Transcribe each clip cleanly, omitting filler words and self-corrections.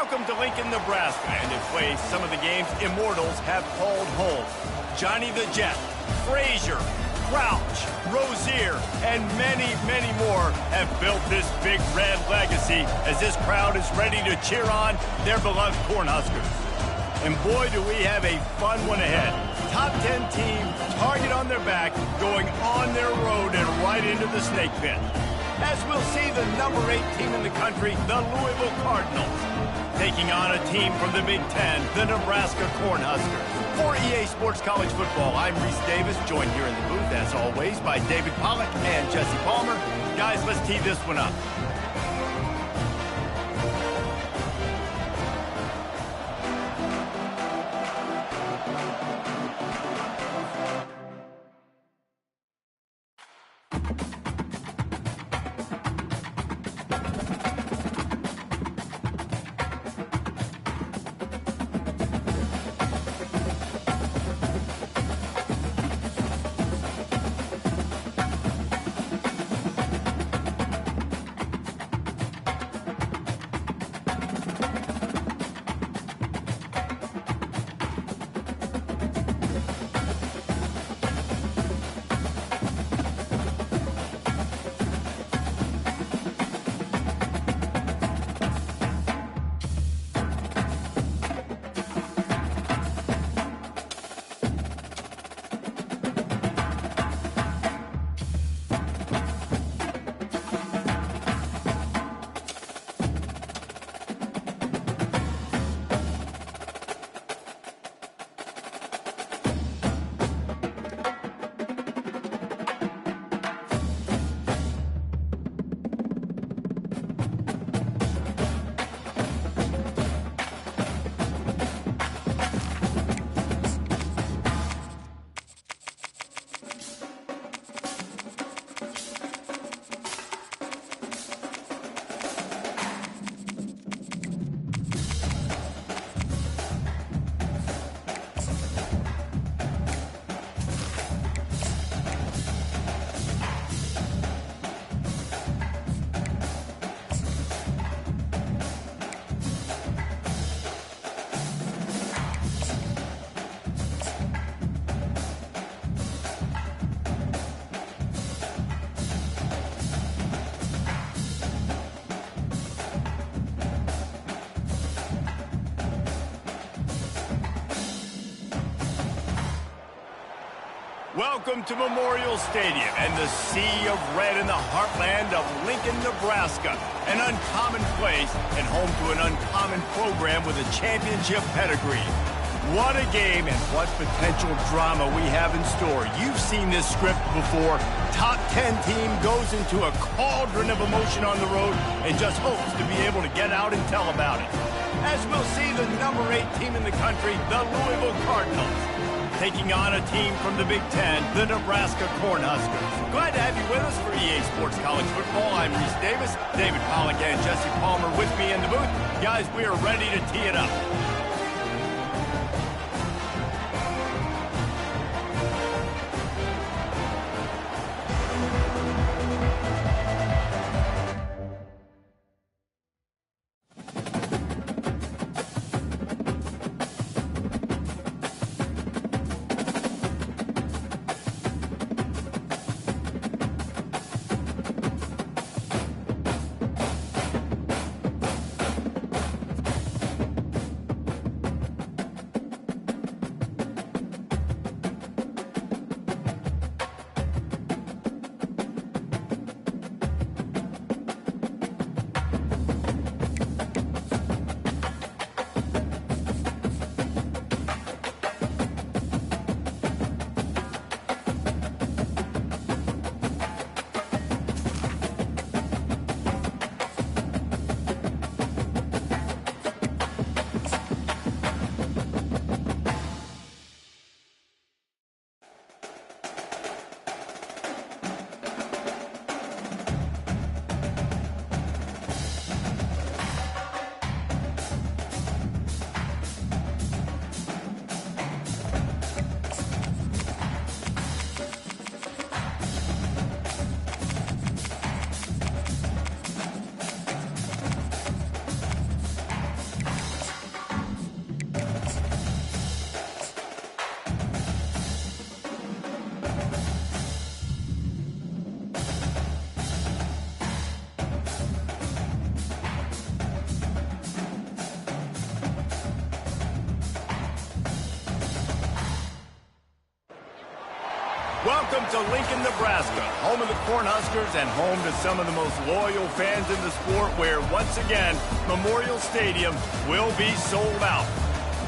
Welcome to Lincoln, Nebraska, and in place some of the game's immortals have called home. Johnny the Jet, Frazier, Crouch, Rozier, and many, many more have built this big red legacy as this crowd is ready to cheer on their beloved Cornhuskers. And boy, do we have a fun one ahead. Top 10 team, target on their back, going on their road and right into the snake pit. As we'll see the number 8 team in the country, the Louisville Cardinals, taking on a team from the Big Ten, the Nebraska Cornhuskers. For EA Sports College Football, I'm Reese Davis, joined here in the booth, as always, by David Pollack and Jesse Palmer. Guys, let's tee this one up. Welcome to Memorial Stadium and the sea of red in the heartland of Lincoln, Nebraska. An uncommon place and home to an uncommon program with a championship pedigree. What a game and what potential drama we have in store. You've seen this script before. Top 10 team goes into a cauldron of emotion on the road and just hopes to be able to get out and tell about it. As we'll see the number 8 team in the country, the Louisville Cardinals, taking on a team from the Big Ten, the Nebraska Cornhuskers. Glad to have you with us for EA Sports College Football. I'm Reese Davis, David Pollack and Jesse Palmer with me in the booth. Guys, we are ready to tee it up. Welcome to Lincoln, Nebraska, home of the Cornhuskers and home to some of the most loyal fans in the sport where, once again, Memorial Stadium will be sold out.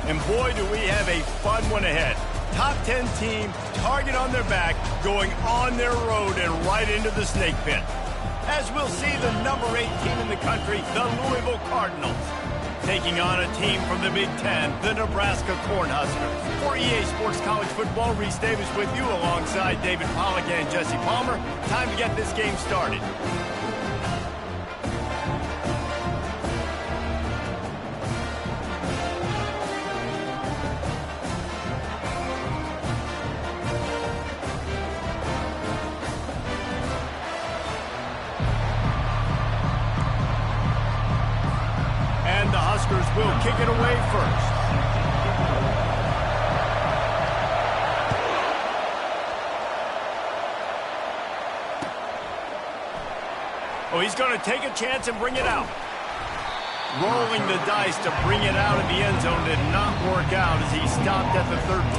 And boy, do we have a fun one ahead. Top 10 team, target on their back, going on their road and right into the snake pit. As we'll see the number 8 team in the country, the Louisville Cardinals, taking on a team from the Big Ten, the Nebraska Cornhuskers. For EA Sports College Football, Reese Davis with you alongside David Pollack and Jesse Palmer. Time to get this game started. And the Huskers will kick it away first. Oh, he's going to take a chance and bring it out. Rolling the dice to bring it out of the end zone did not work out as he stopped at the 13.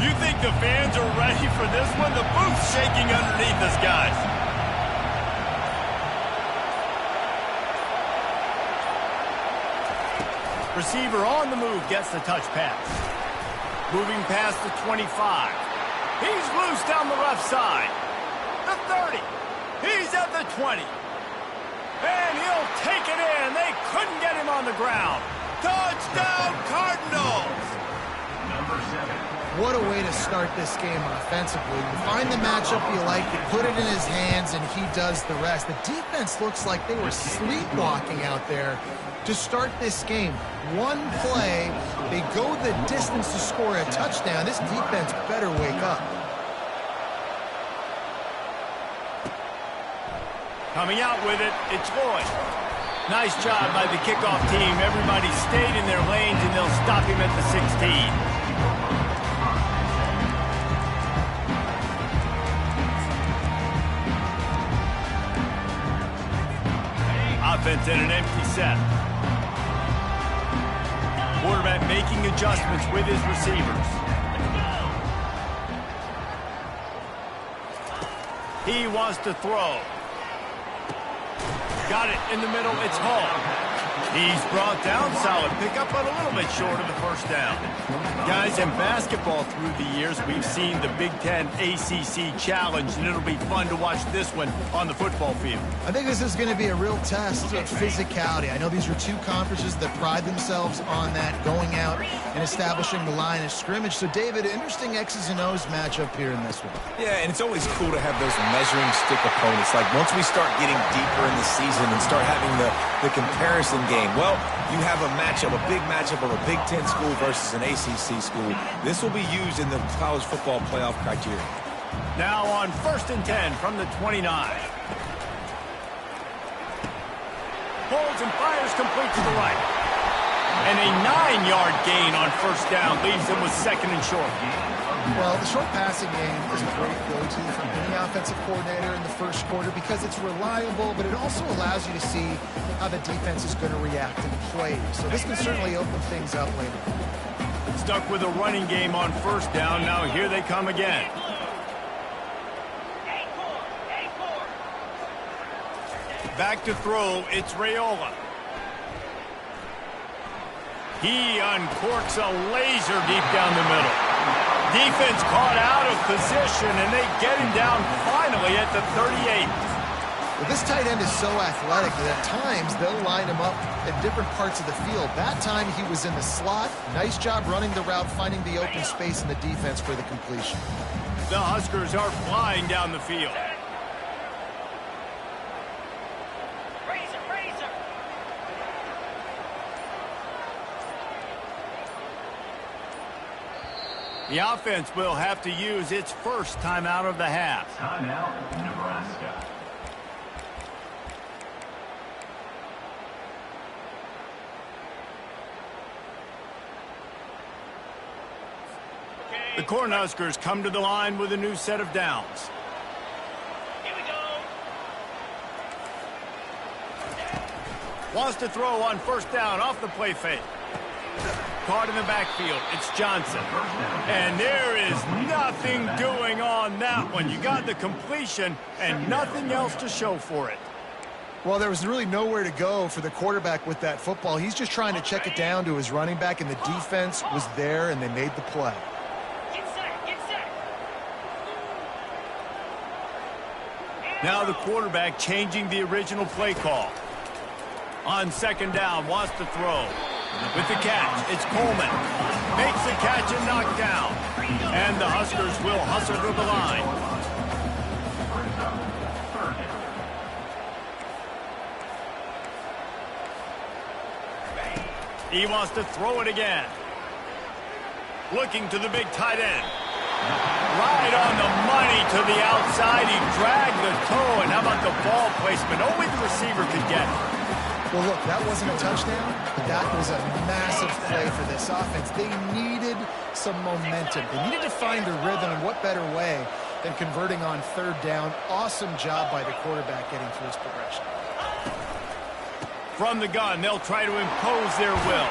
You think the fans are ready for this one? The booth's shaking underneath us, guys. Receiver on the move gets the touch pass. Moving past the 25. He's loose down the left side. The 30. He's at the 20. And he'll take it in. They couldn't get him on the ground. Touchdown, Cardinals! Number 7. What a way to start this game offensively. You find the matchup you like, you put it in his hands, and he does the rest. The defense looks like they were sleepwalking out there to start this game. One play, they go the distance to score a touchdown. This defense better wake up. Coming out with it, it's Lloyd. Nice job by the kickoff team. Everybody stayed in their lanes, and they'll stop him at the 16. Offense in an empty set. Quarterback making adjustments with his receivers. He wants to throw. Got it in the middle. It's Hall. He's brought down. Solid pickup, but a little bit short of the first down. Guys, in basketball through the years, we've seen the Big Ten ACC Challenge, and it'll be fun to watch this one on the football field. I think this is going to be a real test of physicality. I know these are two conferences that pride themselves on that, going out and establishing the line of scrimmage. So, David, interesting X's and O's matchup here in this one. Yeah, and it's always cool to have those measuring stick opponents. Like, once we start getting deeper in the season and start having the comparison game, well, you have a matchup, a big matchup of a Big Ten school versus an ACC school. This will be used in the college football playoff criteria. Now on 1st and 10 from the 29. Holds and fires complete to the right. And a 9-yard gain on first down leaves him with 2nd and short. Well, the short passing game is a great go-to from any offensive coordinator in the first quarter because it's reliable, but it also allows you to see how the defense is going to react in plays. So this can certainly open things up later. Stuck with a running game on first down. Now here they come again. Back to throw. It's Raiola. He uncorks a laser deep down the middle. Defense caught out of position, and they get him down finally at the 38. Well, this tight end is so athletic that at times they'll line him up in different parts of the field. That time he was in the slot. Nice job running the route, finding the open space in the defense for the completion. The Huskers are flying down the field. The offense will have to use its first timeout of the half. Timeout, Nebraska. Okay, The Cornhuskers come to the line with a new set of downs. Here we go. Wants to throw on first down off the play fake. Caught in the backfield. It's Johnson. And there is nothing doing on that one. You got the completion and nothing else to show for it. Well, there was really nowhere to go for the quarterback with that football. He's just trying to check it down to his running back, and the defense was there, and they made the play. Get set, get set. Now the quarterback changing the original play call. On second down, wants to throw. With the catch, it's Coleman. Makes the catch and knocked down. And the Huskers will hustle to the line. He wants to throw it again. Looking to the big tight end. Right on the money to the outside. He dragged the toe. And how about the ball placement? Only the receiver could get it. Well, look, that wasn't a touchdown, but that was a massive play for this offense. They needed some momentum. They needed to find a rhythm, and what better way than converting on third down. Awesome job by the quarterback getting through his progression. From the gun, they'll try to impose their will.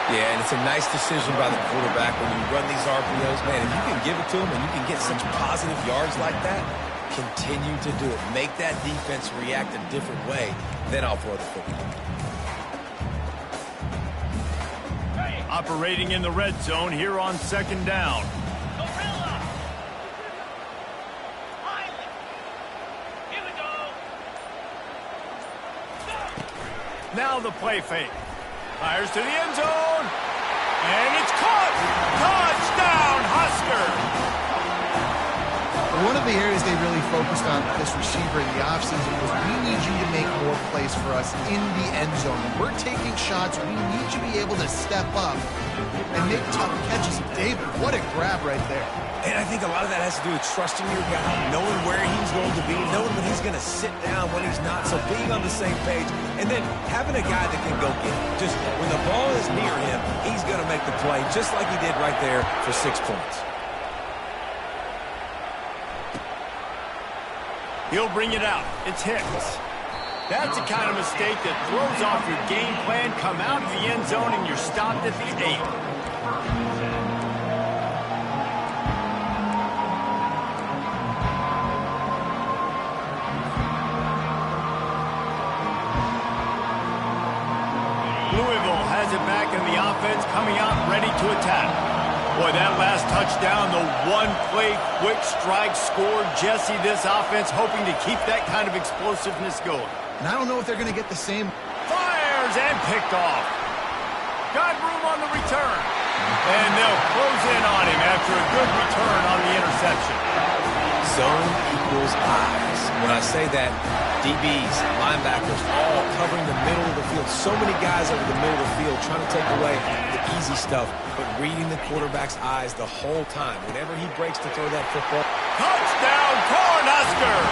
Yeah, and it's a nice decision by the quarterback when you run these RPOs. Man, if you can give it to him and you can get such positive yards like that, continue to do it. Make that defense react a different way. Then I'll throw the football. Operating in the red zone here on second down. Here we go. Now the play fake. Fires to the end zone. And it's caught. Touchdown, Husker. One of the areas they really focused on with this receiver in the offseason was we need you to make more plays for us in the end zone. When we're taking shots, we need you to be able to step up and make tough catches. David, what a grab right there. And I think a lot of that has to do with trusting your guy, knowing where he's going to be, knowing when he's going to sit down, when he's not, so being on the same page, and then having a guy that can go get it. Just when the ball is near him, he's going to make the play, just like he did right there for 6 points. He'll bring it out. It's Hicks. That's the kind of mistake that throws off your game plan. Come out of the end zone and you're stopped at the 8. Louisville has it back in the offense, coming out ready to attack. Boy, that last touchdown, the one-play quick strike score. Jesse, this offense hoping to keep that kind of explosiveness going. And I don't know if they're going to get the same. Fires and picked off. Got room on the return. And they'll close in on him after a good return on the interception. Zone equals eyes. When I say that, DBs, linebackers, all covering the middle of the field. So many guys over the middle of the field trying to take away the easy stuff, but reading the quarterback's eyes the whole time. Whenever he breaks to throw that football. Touchdown, Cornhuskers!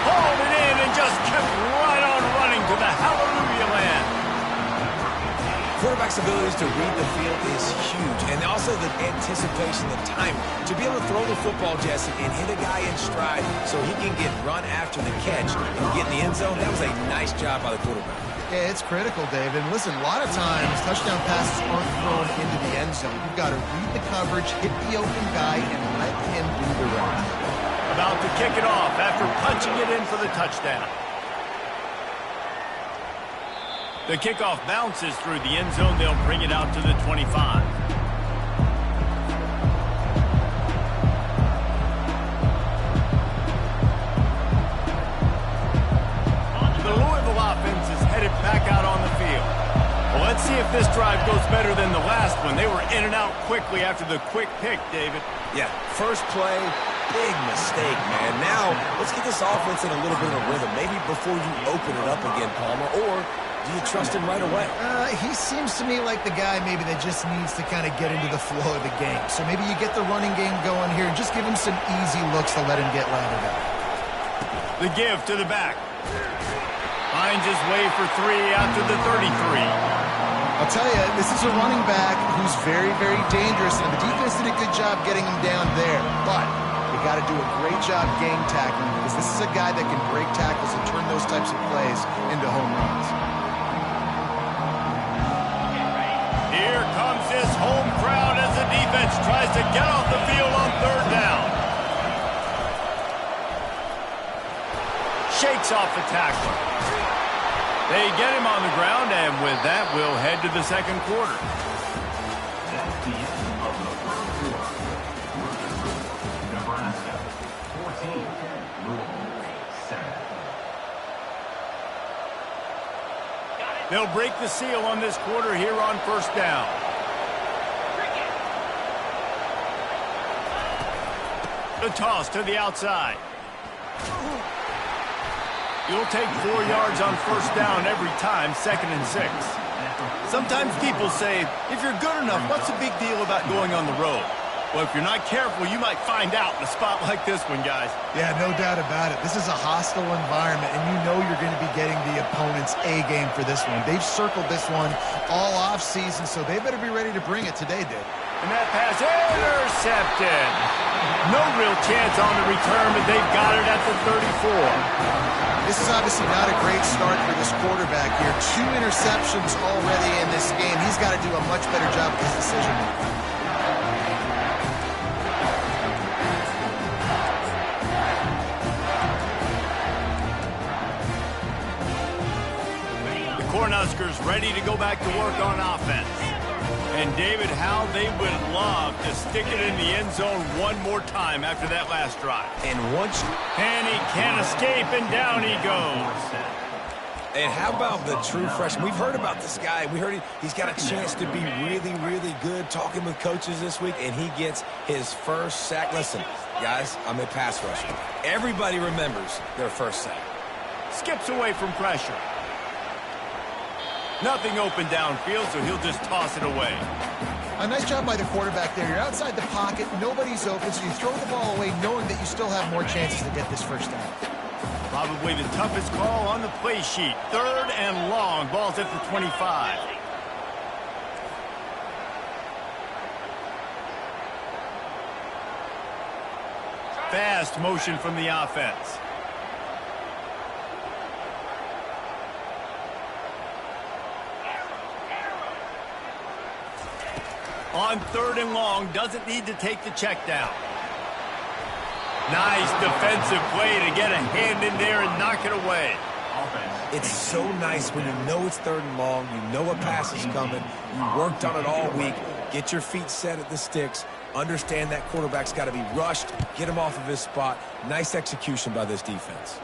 Hauled it in and just kept right on running to the hallelujah land. Quarterback's abilities to read the field is huge, and also the anticipation, the timing. To be able to throw the football, Jesse, and hit a guy in stride so he can get run after the catch and get in the end zone, that was a nice job by the quarterback. Yeah, it's critical, David. And listen, a lot of times touchdown passes aren't thrown into the end zone. You've got to read the coverage, hit the open guy, and let him do the rest. About to kick it off after punching it in for the touchdown. The kickoff bounces through the end zone. They'll bring it out to the 25. The Louisville offense is headed back out on the field. Well, let's see if this drive goes better than the last one. They were in and out quickly after the quick pick, David. Yeah, first play, big mistake, man. Now, let's get this offense in a little bit of a rhythm. Maybe before you open it up again, Palmer, or do you trust him right away? He seems to me like the guy maybe that just needs to kind of get into the flow of the game. So maybe you get the running game going here and just give him some easy looks to let him get lathered up. The give to the back. Finds his way for 3 after the 33. I'll tell you, this is a running back who's very, very dangerous, and the defense did a good job job getting him down there, but you got to do a great job gang tackling because this is a guy that can break tackles and turn those types of plays into home runs. Here comes his home crowd as the defense tries to get off the field on third down. Shakes off the tackler. They get him on the ground, and with that, we'll head to the second quarter. That's the end of the first quarter. Nebraska 14, Louisville 7. They'll break the seal on this quarter here on first down. The toss to the outside. You'll take 4 yards on first down every time, 2nd and 6. Sometimes people say, if you're good enough, what's the big deal about going on the road? Well, if you're not careful, you might find out in a spot like this one, guys. Yeah, no doubt about it. This is a hostile environment, and you know you're going to be getting the opponent's A game for this one. They've circled this one all offseason, so they better be ready to bring it today, dude. And that pass intercepted. No real chance on the return, but they've got it at the 34. This is obviously not a great start for this quarterback here. 2 interceptions already in this game. He's got to do a much better job with his decision-making. Cornhuskers ready to go back to work on offense. And David, how they would love to stick it in the end zone one more time after that last drive. And once you... And he can't escape, and down he goes. And how about the true freshman? We've heard about this guy. We heard he's got a chance to be really, really good. Talking with coaches this week, and he gets his first sack. Listen, guys, I'm a pass rusher. Everybody remembers their first sack. Skips away from pressure. Nothing open downfield, so he'll just toss it away. A nice job by the quarterback there. You're outside the pocket, nobody's open, so you throw the ball away knowing that you still have more chances to get this first down. Probably the toughest call on the play sheet. 3rd and long. Ball's at the 25. Fast motion from the offense. On 3rd and long, doesn't need to take the check down. Nice defensive play to get a hand in there and knock it away. It's so nice when you know it's 3rd and long, you know a pass is coming, you worked on it all week, get your feet set at the sticks, understand that quarterback's got to be rushed, get him off of his spot. Nice execution by this defense.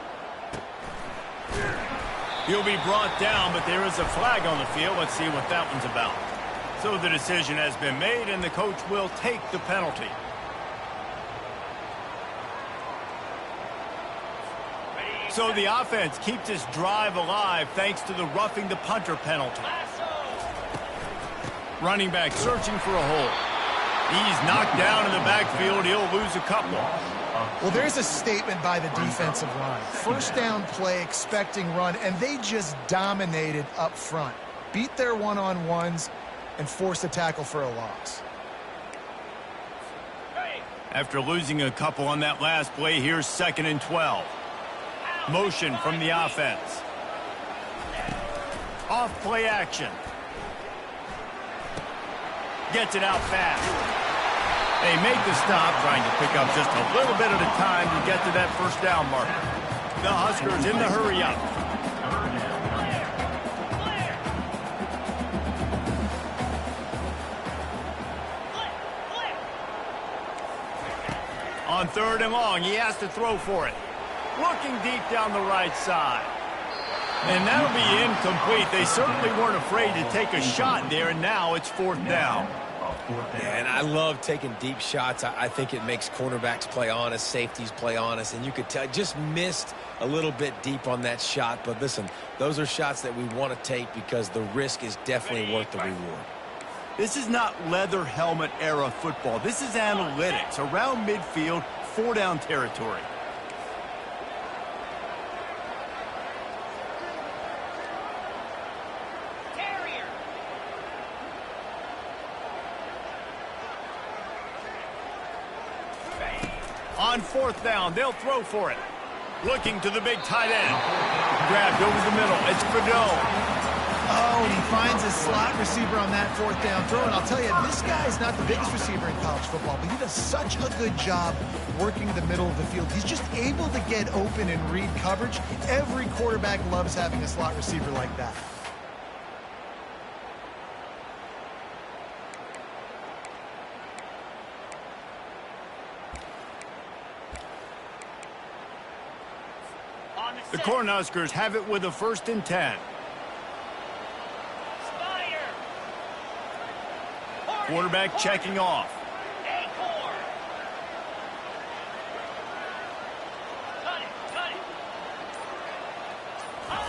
He'll be brought down, but there is a flag on the field. Let's see what that one's about. So the decision has been made, and the coach will take the penalty. So the offense keeps its drive alive thanks to the roughing the punter penalty. Running back searching for a hole. He's knocked down in the backfield. He'll lose a couple. Well, there's a statement by the defensive line. First down play, expecting run, and they just dominated up front. Beat their one-on-ones and forced a tackle for a loss. After losing a couple on that last play, here's 2nd and 12. Motion from the offense. Off play action. Gets it out fast. They make the stop, trying to pick up just a little bit at a time to get to that first down marker. The Huskers in the hurry up. On 3rd and long, he has to throw for it. Looking deep down the right side. And that'll be incomplete. They certainly weren't afraid to take a shot there, and now it's 4th down. Yeah, and I love taking deep shots. I think it makes cornerbacks play honest, safeties play honest, and you could tell just missed a little bit deep on that shot. But listen, those are shots that we want to take because the risk is definitely worth the reward. This is not leather helmet era football. This is analytics. Around midfield, 4-down territory. On fourth down, they'll throw for it. Looking to the big tight end. Grabbed over the middle. It's Fredot. Oh, and he finds his slot receiver on that fourth down throw. And I'll tell you, this guy is not the biggest receiver in college football, but he does such a good job working the middle of the field. He's just able to get open and read coverage. Every quarterback loves having a slot receiver like that. The Cornhuskers have it with a 1st and 10. Quarterback checking off.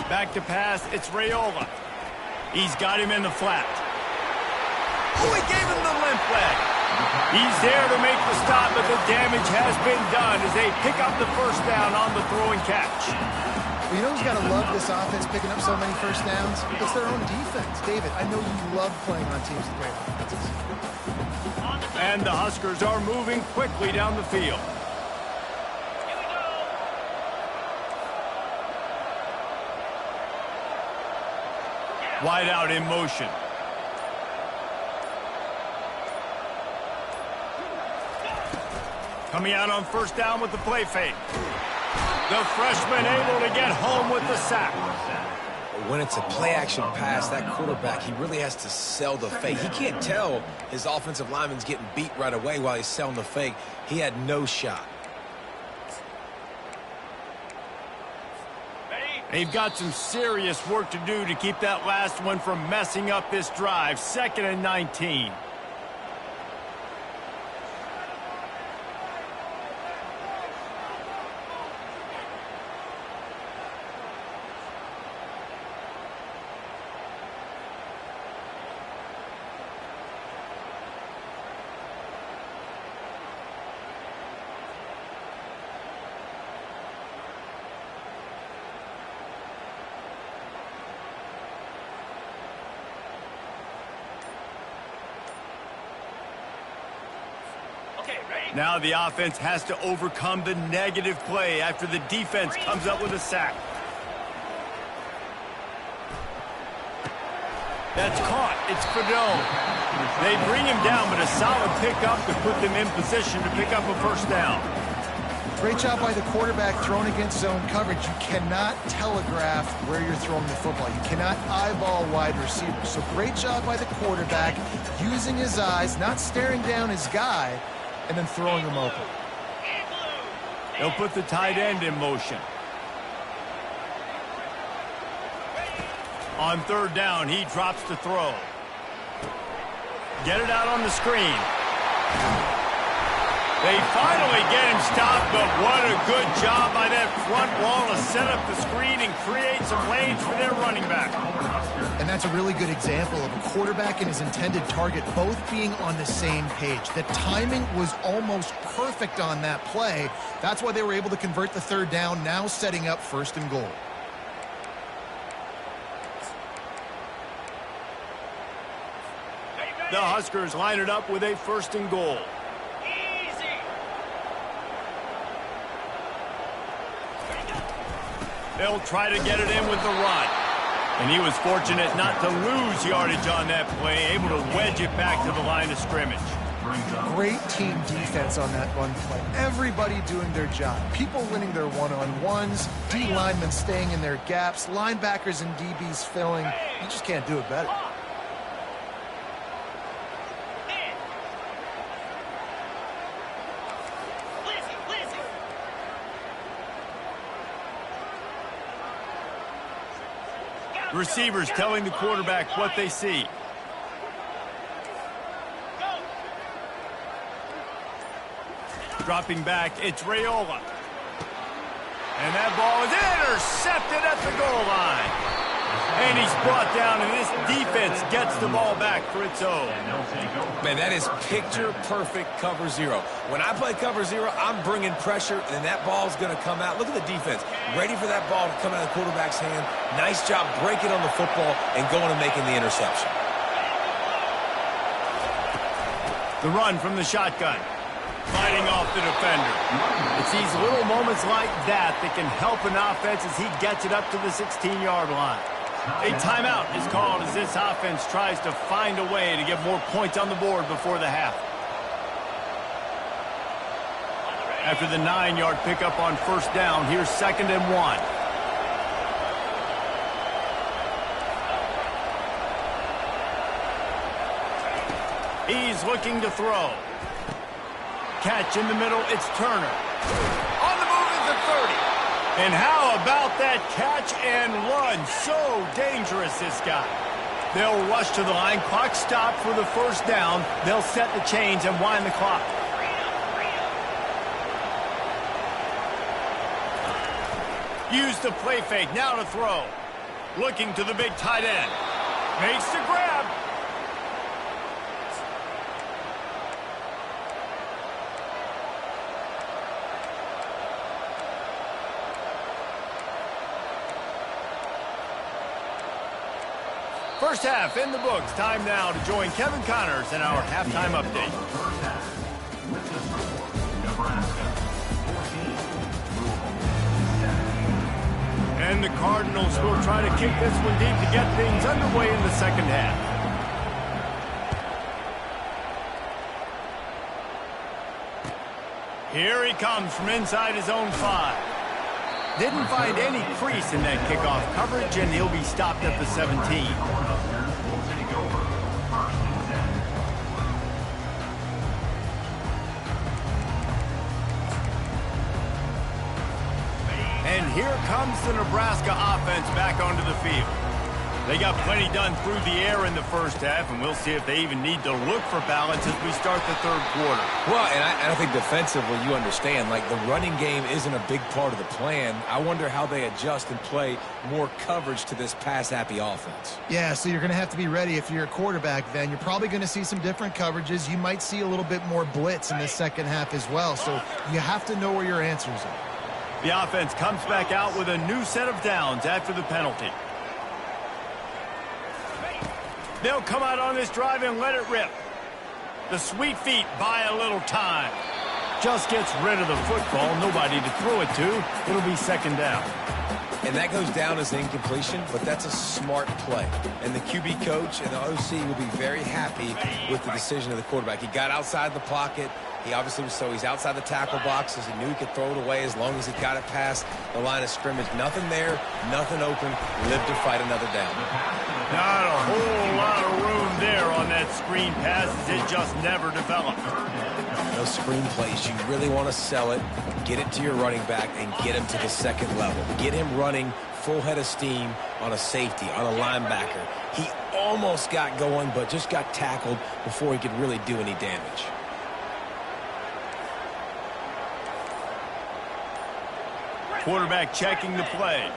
Back to pass, it's Raiola. He's got him in the flat. Oh, he gave him the limp leg. He's there to make the stop, but the damage has been done as they pick up the 1st down on the throw and catch. Well, you know who's got to love this offense picking up so many 1st downs? It's their own defense. David, I know you love playing on teams with great offenses. And the Huskers are moving quickly down the field. Wide out in motion. Coming out on 1st down with the play fake. The freshman able to get home with the sack. When it's a play-action pass, that quarterback, he really has to sell the fake. He can't tell his offensive lineman's getting beat right away while he's selling the fake. He had no shot. They've got some serious work to do to keep that last one from messing up this drive. 2nd and 19. Now the offense has to overcome the negative play after the defense comes up with a sack. That's caught. It's Fredot. They bring him down, but a solid pickup to put them in position to pick up a 1st down. Great job by the quarterback thrown against zone coverage. You cannot telegraph where you're throwing the football. You cannot eyeball wide receivers. So great job by the quarterback using his eyes, not staring down his guy, and then throwing him open. They'll put the tight end in motion. On 3rd down, he drops to throw. Get it out on the screen. They finally get him stopped, but what a good job by that front wall to set up the screen and create some lanes for their running back. And that's a really good example of a quarterback and his intended target both being on the same page. The timing was almost perfect on that play. That's why they were able to convert the 3rd down, now setting up 1st and goal. The Huskers line it up with a 1st and goal. They'll try to get it in with the run. And he was fortunate not to lose yardage on that play, able to wedge it back to the line of scrimmage. Great team defense on that run play. Everybody doing their job. People winning their one-on-ones, D linemen staying in their gaps, linebackers and DBs filling. You just can't do it better. Receivers telling the quarterback what they see. Dropping back, it's Raiola. And that ball is intercepted at the goal line. And he's brought down, and this defense gets the ball back for its own. Man, that is picture-perfect cover zero. When I play cover zero, I'm bringing pressure, and that ball's going to come out. Look at the defense. Ready for that ball to come out of the quarterback's hand. Nice job breaking on the football and going and making the interception. The run from the shotgun. Fighting off the defender. It's these little moments like that that can help an offense as he gets it up to the 16-yard line. A timeout is called as this offense tries to find a way to get more points on the board before the half. After the 9-yard pickup on first down, here's 2nd and 1. He's looking to throw. Catch in the middle, it's Turner. On the move is the 30. And how about that catch and run? So dangerous, this guy. They'll rush to the line, clock stop for the first down. They'll set the chains and wind the clock. Use the play fake, now to throw. Looking to the big tight end. Makes the grab. First half in the books. Time now to join Kevin Connors in our halftime update. First half. With the score, Nebraska 14, Louisville 7. And the Cardinals will try to kick this one deep to get things underway in the second half. Here he comes from inside his own 5. Didn't find any crease in that kickoff coverage, and he'll be stopped at the 17. And here comes the Nebraska offense back onto the field. They got plenty done through the air in the first half, and we'll see if they even need to look for balance as we start the third quarter. Well, and I think defensively, you understand, like the running game isn't a big part of the plan. I wonder how they adjust and play more coverage to this pass-happy offense. Yeah, so you're going to have to be ready if you're a quarterback then. You're probably going to see some different coverages. You might see a little bit more blitz in the second half as well, so you have to know where your answers are. The offense comes back out with a new set of downs after the penalty. They'll come out on this drive and let it rip. The sweet feet buy a little time. Just gets rid of the football. Nobody to throw it to. It'll be second down. And that goes down as incompletion, but that's a smart play. And the QB coach and the OC will be very happy with the decision of the quarterback. He got outside the pocket. He obviously was he's outside the tackle boxes. He knew he could throw it away as long as he got it past the line of scrimmage. Nothing there, nothing open. Live to fight another down. Not a whole lot of room there on that screen pass as it just never developed. Those screen plays, you really want to sell it, get it to your running back, and get him to the second level. Get him running full head of steam on a safety, on a linebacker. He almost got going, but just got tackled before he could really do any damage. Quarterback checking the play.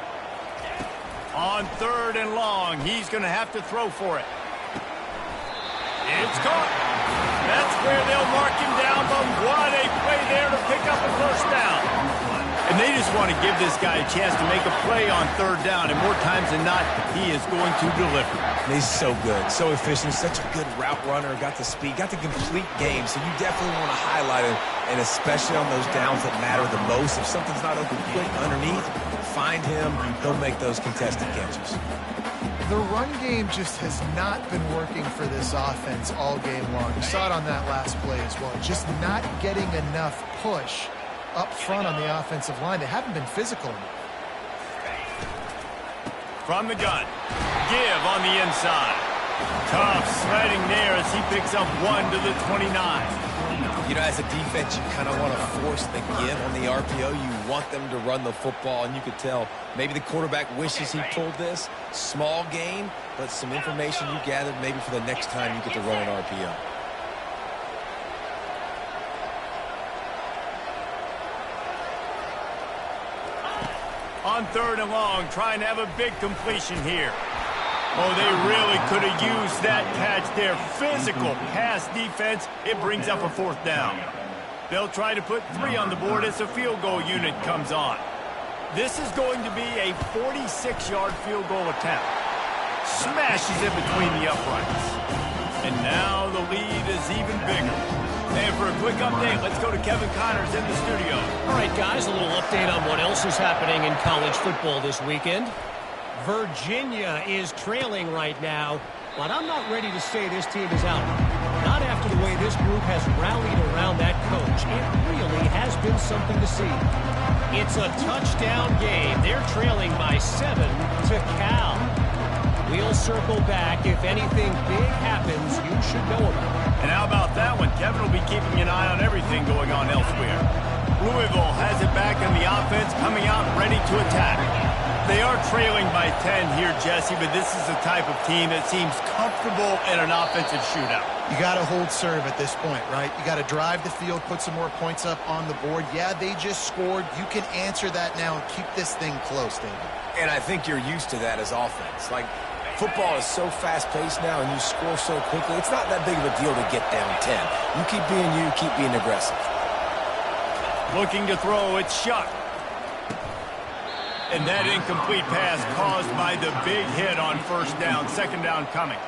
On third and long, he's going to have to throw for it. It's caught. That's where they'll mark him down, but what a play there to pick up a first down. And they just want to give this guy a chance to make a play on third down, and more times than not, he is going to deliver. And he's so good, so efficient, such a good route runner, got the speed, got the complete game, so you definitely want to highlight him, and especially on those downs that matter the most. If something's not open quick underneath, find him, he'll make those contested catches. The run game just has not been working for this offense all game long. You saw it on that last play as well. Just not getting enough push up front on the offensive line. They haven't been physical enough. From the gun, give on the inside. Tough sledding there as he picks up 1 to the 29. You know, as a defense, you kind of want to force the give on the RPO. You want them to run the football, and you could tell maybe the quarterback wishes he pulled this. Small gain, but some information you gathered maybe for the next time you get to run an RPO. On third and long, trying to have a big completion here. Oh, they really could have used that catch there. Physical pass defense. It brings up a fourth down. They'll try to put 3 on the board as the field goal unit comes on. This is going to be a 46-yard field goal attempt. Smashes it between the uprights. And now the lead is even bigger. And for a quick update, let's go to Kevin Connors in the studio. All right, guys, a little update on what else is happening in college football this weekend. Virginia is trailing right now, but I'm not ready to say this team is out. Not after the way this group has rallied around that coach. It really has been something to see. It's a touchdown game. They're trailing by 7 to Cal. We'll circle back. If anything big happens, you should know about it. And how about that one? Kevin will be keeping an eye on everything going on elsewhere. Louisville has it back in the offense, coming out ready to attack. They are trailing by 10 here, Jesse, but this is the type of team that seems comfortable in an offensive shootout. You got to hold serve at this point, right? You got to drive the field, put some more points up on the board. Yeah, they just scored. You can answer that now and keep this thing close, David. And I think you're used to that as offense. Like, football is so fast-paced now and you score so quickly, it's not that big of a deal to get down 10. You keep being aggressive. Looking to throw, it's Shuck. And that incomplete pass caused by the big hit on first down. Second down coming.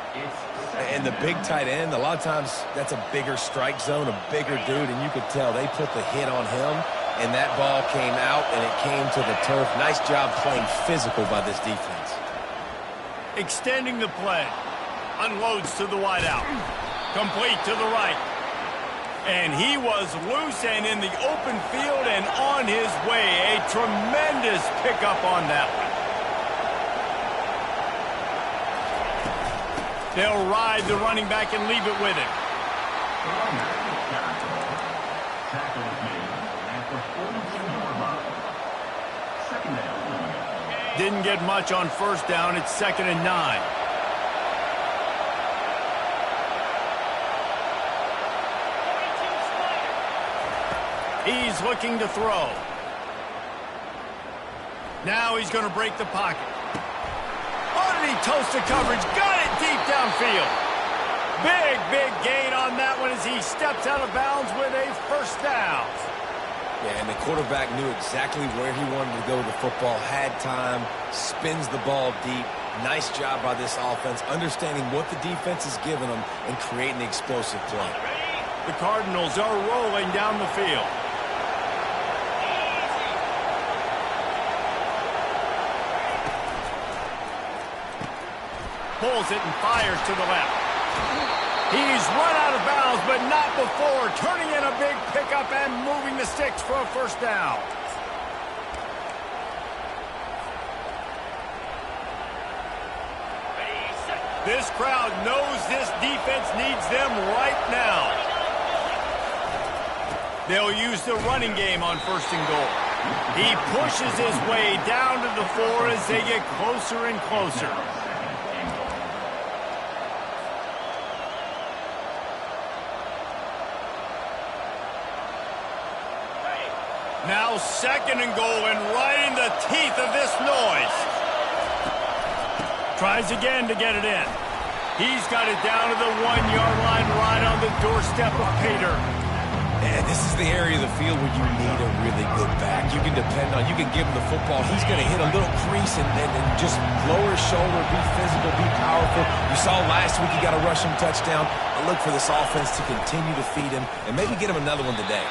And the big tight end, a lot of times that's a bigger strike zone, a bigger dude, and you could tell they put the hit on him, and that ball came out, and it came to the turf. Nice job playing physical by this defense. Extending the play. Unloads to the wideout. Complete to the right. And he was loose and in the open field and on his way. A tremendous pickup on that one. They'll ride the running back and leave it with him. Didn't get much on first down. It's 2nd and 9. He's looking to throw. Now he's going to break the pocket. Underneath toasted coverage. Got it deep downfield. Big gain on that one as he steps out of bounds with a first down. Yeah, and the quarterback knew exactly where he wanted to go with the football, had time, spins the ball deep. Nice job by this offense, understanding what the defense is giving them and creating the explosive play. The Cardinals are rolling down the field. Pulls it and fires to the left. He's run out of bounds, but not before. Turning in a big pickup and moving the sticks for a first down. This crowd knows this defense needs them right now. They'll use the running game on 1st and goal. He pushes his way down to the 4 as they get closer and closer. Now 2nd and goal and right in the teeth of this noise. Tries again to get it in. He's got it down to the 1-yard line right on the doorstep of Pater. And this is the area of the field where you need a really good back. You can depend on, you can give him the football. He's going to hit a little crease and just lower his shoulder, be physical, be powerful. You saw last week he got a rushing touchdown. I look for this offense to continue to feed him and maybe get him another one today.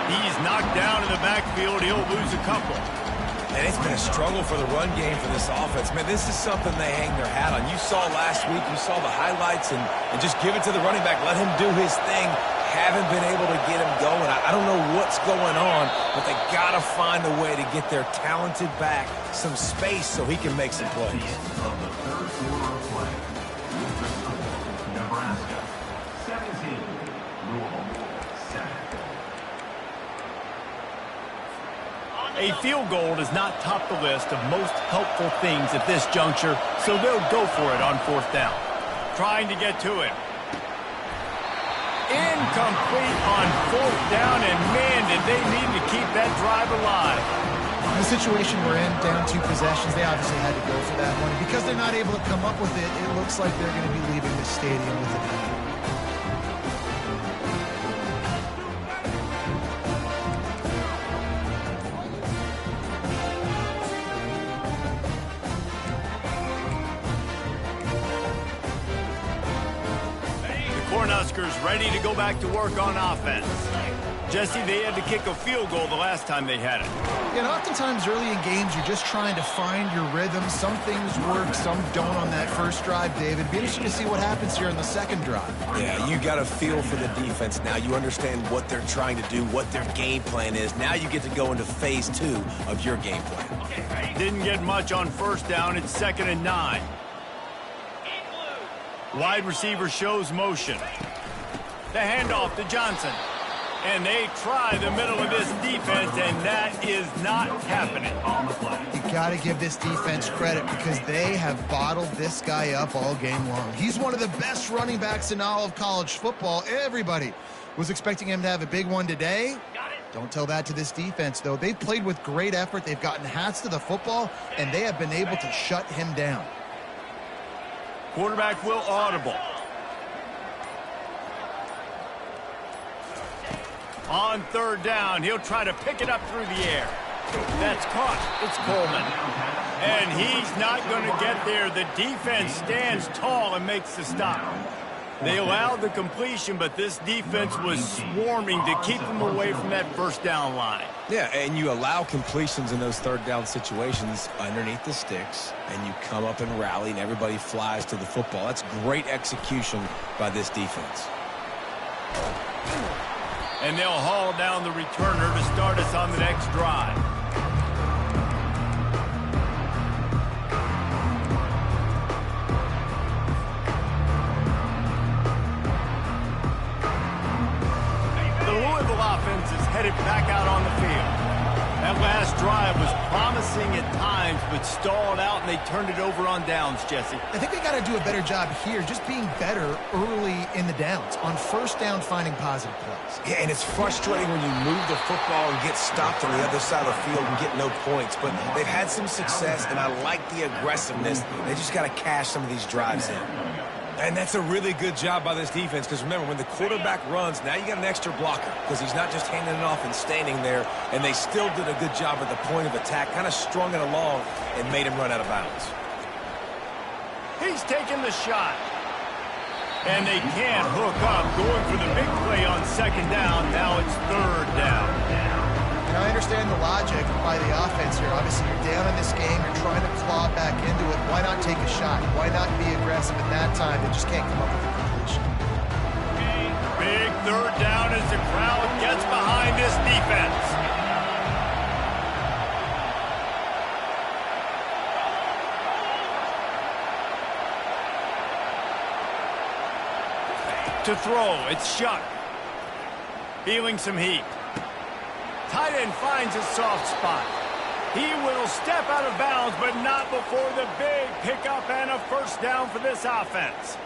He's knocked down in the backfield. He'll lose a couple. And it's been a struggle for the run game for this offense. Man, this is something they hang their hat on. You saw last week, you saw the highlights, and just give it to the running back. Let him do his thing. Haven't been able to get him going. I don't know what's going on, but they got to find a way to get their talented back some space so he can make some plays. Of the third quarter of play. Nebraska 17, Louisville 7. A field goal does not top the list of most helpful things at this juncture, so they'll go for it on 4th down. Trying to get to it. Incomplete on 4th down, and man, did they need to keep that drive alive. In the situation we're in, down 2 possessions, they obviously had to go for that one. And because they're not able to come up with it, it looks like they're going to be leaving the stadium with a lead. players ready to go back to work on offense. Jesse, they had to kick a field goal the last time they had it. And oftentimes early in games, you're just trying to find your rhythm. Some things work, some don't on that first drive, David. Be interesting to see what happens here in the second drive. Yeah, you got a feel for the defense now. You understand what they're trying to do, what their game plan is. Now you get to go into phase 2 of your game plan. Didn't get much on first down. It's 2nd and 9. Wide receiver shows motion. The handoff to Johnson. And they try the middle of this defense, and that is not happening. You got to give this defense credit because they have bottled this guy up all game long. He's one of the best running backs in all of college football. Everybody was expecting him to have a big one today. Don't tell that to this defense, though. They've played with great effort. They've gotten hats to the football, and they have been able to shut him down. Quarterback will audible. On third down, he'll try to pick it up through the air. That's caught. It's Coleman. And he's not going to get there. The defense stands tall and makes the stop. They allowed the completion, but this defense was swarming to keep them away from that first down line. Yeah, and you allow completions in those third down situations underneath the sticks, and you come up and rally, and everybody flies to the football. That's great execution by this defense. And they'll haul down the returner to start us on the next drive. The Louisville offense is headed back out on the field. That last drive was promising at times, but stalled out, and they turned it over on downs, Jesse. I think they got to do a better job here, just being better early in the downs. On first down, finding positive plays. Yeah, and it's frustrating when you move the football and get stopped on the other side of the field and get no points. But they've had some success, and I like the aggressiveness. They just got to cash some of these drives in. And that's a really good job by this defense because, remember, when the quarterback runs, now you got an extra blocker because he's not just handing it off and standing there, and they still did a good job at the point of attack, kind of strung it along and made him run out of bounds. He's taking the shot. And they can't hook up, going for the big play on second down. Now it's third down. And I understand the logic by the offense here. Obviously, you're down in this game. You're trying to claw back into it. Why not take a shot? Why not be aggressive at that time? They just can't come up with a completion. Big third down as the crowd gets behind this defense. To throw, it's Shuck. Feeling some heat. Tight end finds a soft spot. He will step out of bounds, but not before the big pickup and a first down for this offense.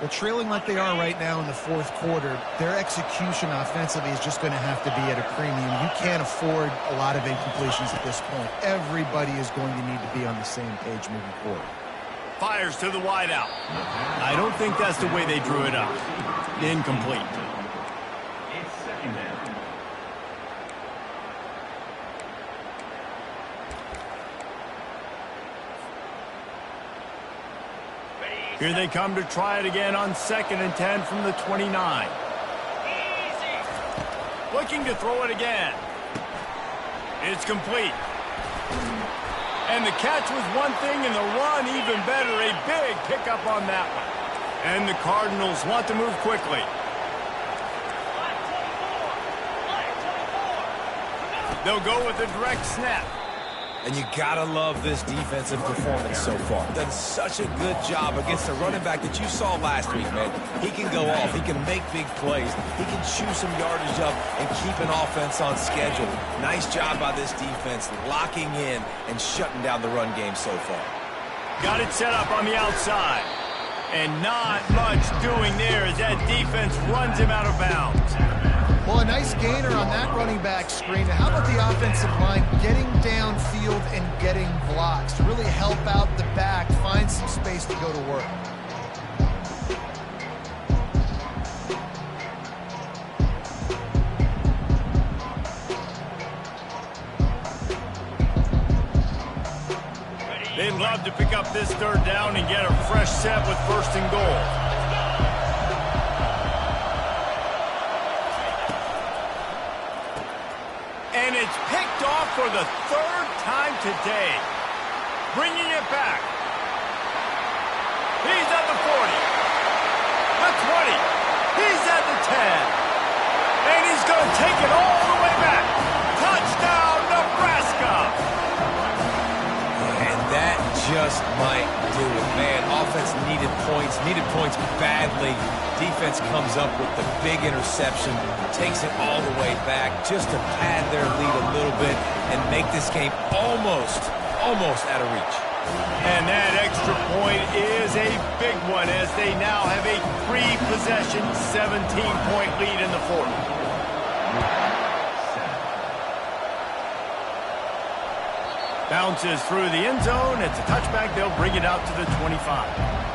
Well, trailing like they are right now in the fourth quarter, their execution offensively is just going to have to be at a premium. You can't afford a lot of incompletions at this point. Everybody is going to need to be on the same page moving forward. Fires to the wideout. I don't think that's the way they drew it up. Incomplete. It's second down. Here they come to try it again on 2nd and 10 from the 29. Looking to throw it again. It's complete. And the catch was one thing, and the run even better. A big pickup on that one. And the Cardinals want to move quickly. They'll go with a direct snap. And you gotta love this defensive performance so far. Done such a good job against the running back that you saw last week, man. He can go off. He can make big plays. He can chew some yardage up and keep an offense on schedule. Nice job by this defense locking in and shutting down the run game so far. Got it set up on the outside. And not much doing there as that defense runs him out of bounds. Well, a nice gainer on that running back screen. How about the offensive line getting downfield and getting blocks to really help out the back, find some space to go to work? They'd love to pick up this third down and get a fresh set with 1st and goal. And it's picked off for the third time today. Bringing it back. He's at the 40. The 20. He's at the 10. And he's going to take it all the way back. Touchdown, Nebraska. And that just might do it, man. Offense needed points badly. Defense comes up with the big interception, takes it all the way back just to pad their lead a little bit and make this game almost out of reach. And that extra point is a big one as they now have a 3-possession, 17-point lead in the fourth. Bounces through the end zone. It's a touchback. They'll bring it out to the 25.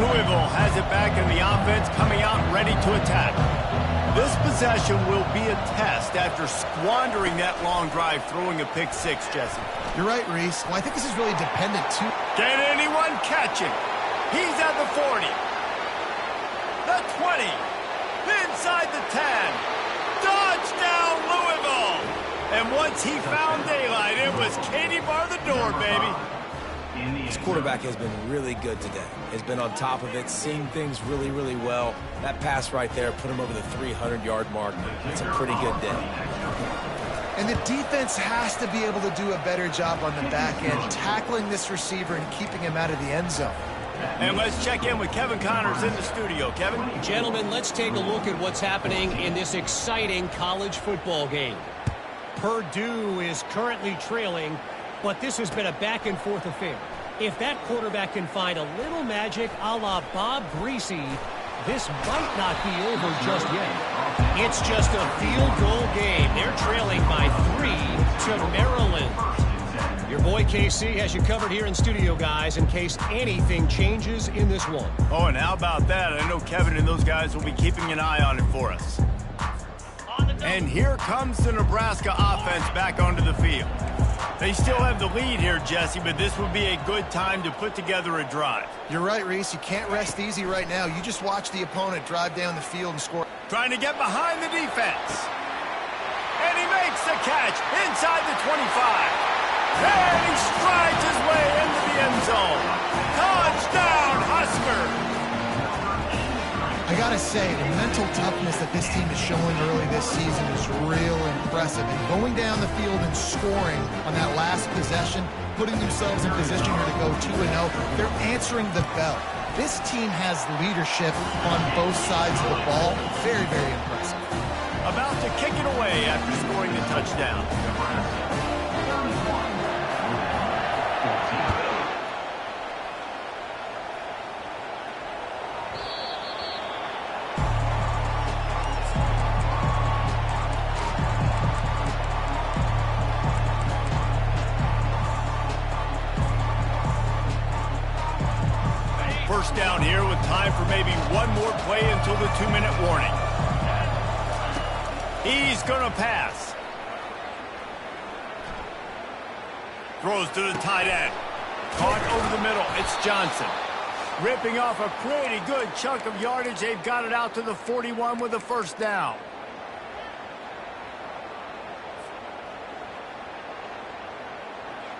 Louisville has it back in the offense, coming out ready to attack. This possession will be a test after squandering that long drive, throwing a pick six, Jesse. You're right, Reese. Well, I think this is really dependent, too. Can anyone catch him? He's at the 40. The 20. Inside the 10. Touchdown, Louisville. And once he found daylight, it was Katie bar the door, baby. This quarterback has been really good today. Has been on top of it, seen things really, really well. That pass right there put him over the 300-yard mark. It's a pretty good day. And the defense has to be able to do a better job on the back end, tackling this receiver and keeping him out of the end zone. And let's check in with Kevin Connors in the studio. Kevin? Gentlemen, let's take a look at what's happening in this exciting college football game. Purdue is currently trailing, but this has been a back-and-forth affair. If that quarterback can find a little magic a la Bob Greasy, this might not be over just yet. It's just a field goal game. They're trailing by 3 to Maryland. Your boy KC has you covered here in studio, guys, in case anything changes in this one. Oh, and how about that? I know Kevin and those guys will be keeping an eye on it for us. And here comes the Nebraska offense back onto the field. They still have the lead here, Jesse, but this would be a good time to put together a drive. You're right, Reese. You can't rest easy right now. You just watch the opponent drive down the field and score. Trying to get behind the defense. And he makes the catch inside the 25. And he strides his way into the end zone. Touchdown, Husker! I gotta say, the mental toughness that this team is showing early this season is real impressive. And going down the field and scoring on that last possession, putting themselves in position here to go 2-0, they're answering the bell. This team has leadership on both sides of the ball. Very, very impressive. About to kick it away after scoring the touchdown. First down here with time for maybe one more play until the 2-minute warning. He's going to pass. Throws to the tight end. Caught over the middle. It's Johnson. Ripping off a pretty good chunk of yardage. They've got it out to the 41 with a first down.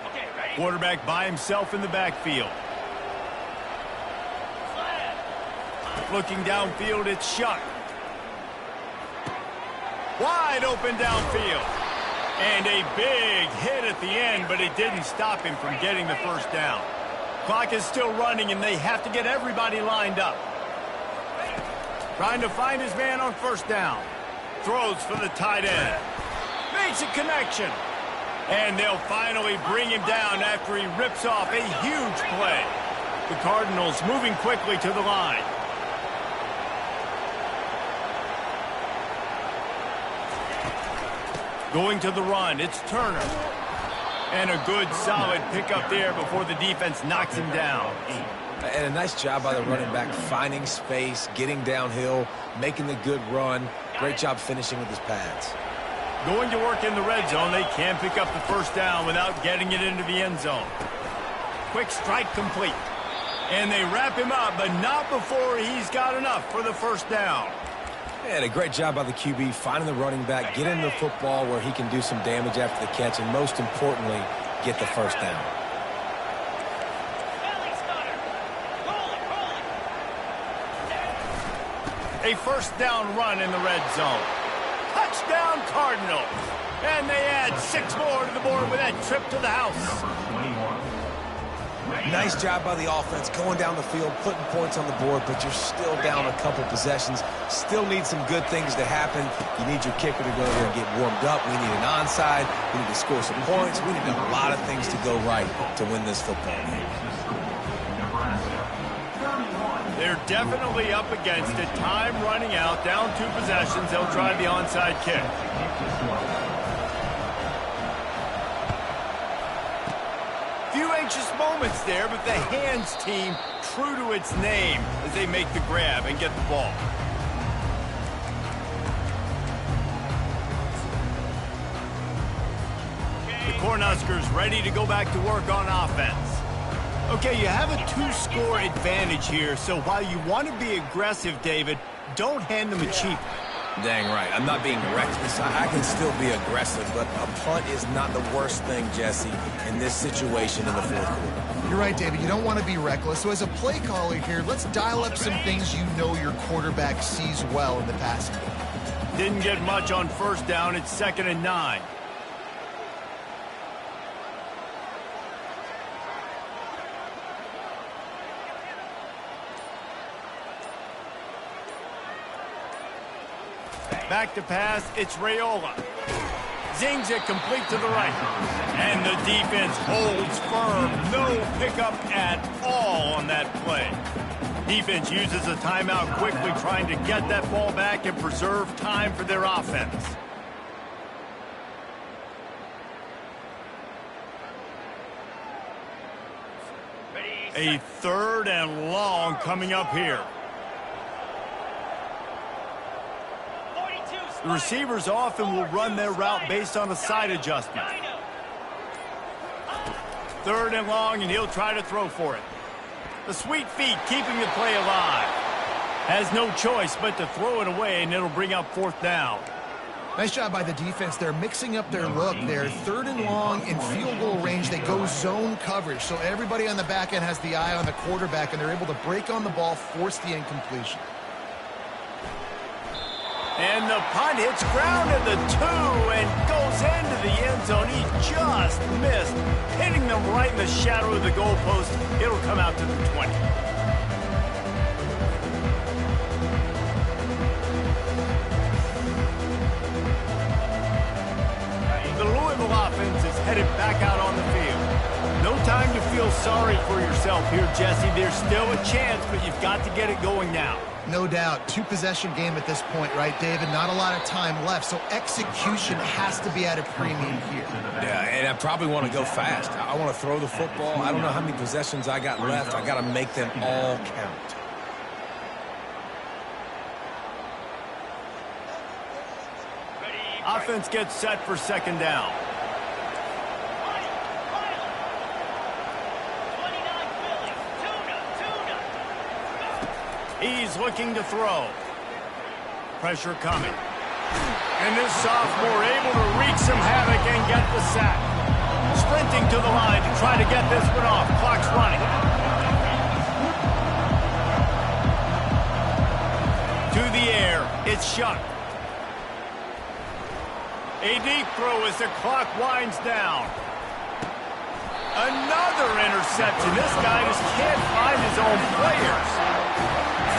Okay, ready? Quarterback by himself in the backfield. Looking downfield, it's Shuck. Wide open downfield. And a big hit at the end, but it didn't stop him from getting the first down. Clock is still running, and they have to get everybody lined up. Trying to find his man on first down. Throws for the tight end. Makes a connection. And they'll finally bring him down after he rips off a huge play. The Cardinals moving quickly to the line. Going to the run, it's Turner. And a good, solid pickup there before the defense knocks him down. And a nice job by the running back, finding space, getting downhill, making the good run. Great job finishing with his pads. Going to work in the red zone, they can pick up the first down without getting it into the end zone. Quick strike complete. And they wrap him up, but not before he's got enough for the first down. And a great job by the QB finding the running back, getting the football where he can do some damage after the catch, and most importantly, get the first down. A first down run in the red zone. Touchdown Cardinals. And they add 6 more to the board with that trip to the house. Nice job by the offense going down the field, putting points on the board, but you're still down a couple possessions. Still need some good things to happen. You need your kicker to go there and get warmed up. We need an onside. We need to score some points. We need a lot of things to go right to win this football game. They're definitely up against it. Time running out, down 2 possessions. They'll try the onside kick. Few anxious moments there, but the hands team true to its name as they make the grab and get the ball. The Cornhuskers ready to go back to work on offense. Okay, you have a 2-score advantage here, so while you want to be aggressive, David, don't hand them a cheap one. Dang right. I'm not being reckless. I can still be aggressive, but a punt is not the worst thing, Jesse, in this situation in the fourth quarter. You're right, David. You don't want to be reckless. So as a play caller here, let's dial up some things you know your quarterback sees well in the passing game. Didn't get much on first down. It's 2nd and 9. Back to pass, it's Raiola. Zings it complete to the right. And the defense holds firm. No pickup at all on that play. Defense uses a timeout quickly, trying to get that ball back and preserve time for their offense. A 3rd and long coming up here. The receivers often will run their route based on a side adjustment. 3rd and long, and he'll try to throw for it. The sweet feet keeping the play alive. Has no choice but to throw it away, and it'll bring up 4th down. Nice job by the defense. They're mixing up their look. They're 3rd and long in field goal range. They go zone coverage, so everybody on the back end has the eye on the quarterback, and they're able to break on the ball, force the incompletion. And the punt hits ground at the 2 and goes into the end zone. He just missed, hitting them right in the shadow of the goalpost. It'll come out to the 20. The Louisville offense is headed back out on the field. No time to feel sorry for yourself here, Jesse. There's still a chance, but you've got to get it going now. No doubt. 2-possession game at this point, right, David? Not a lot of time left, so execution has to be at a premium here. Yeah, and I probably want to go fast. I want to throw the football. I don't know how many possessions I got left. I got to make them all count. Offense gets set for 2nd down. He's looking to throw. Pressure coming. And this sophomore able to wreak some havoc and get the sack. Sprinting to the line to try to get this one off. Clock's running. To the air. It's Shuck. A deep throw as the clock winds down. Another interception. This guy just can't find his own players.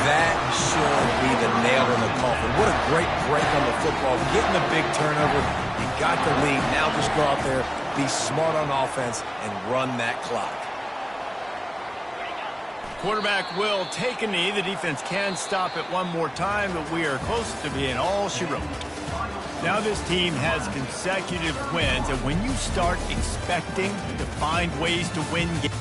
That should be the nail in the coffin. What a great break on the football. Getting the big turnover. You got the lead. Now just go out there, be smart on offense, and run that clock. Quarterback will take a knee. The defense can stop it one more time, but we are close to being all she wrote. Now this team has consecutive wins, and when you start expecting to find ways to win games,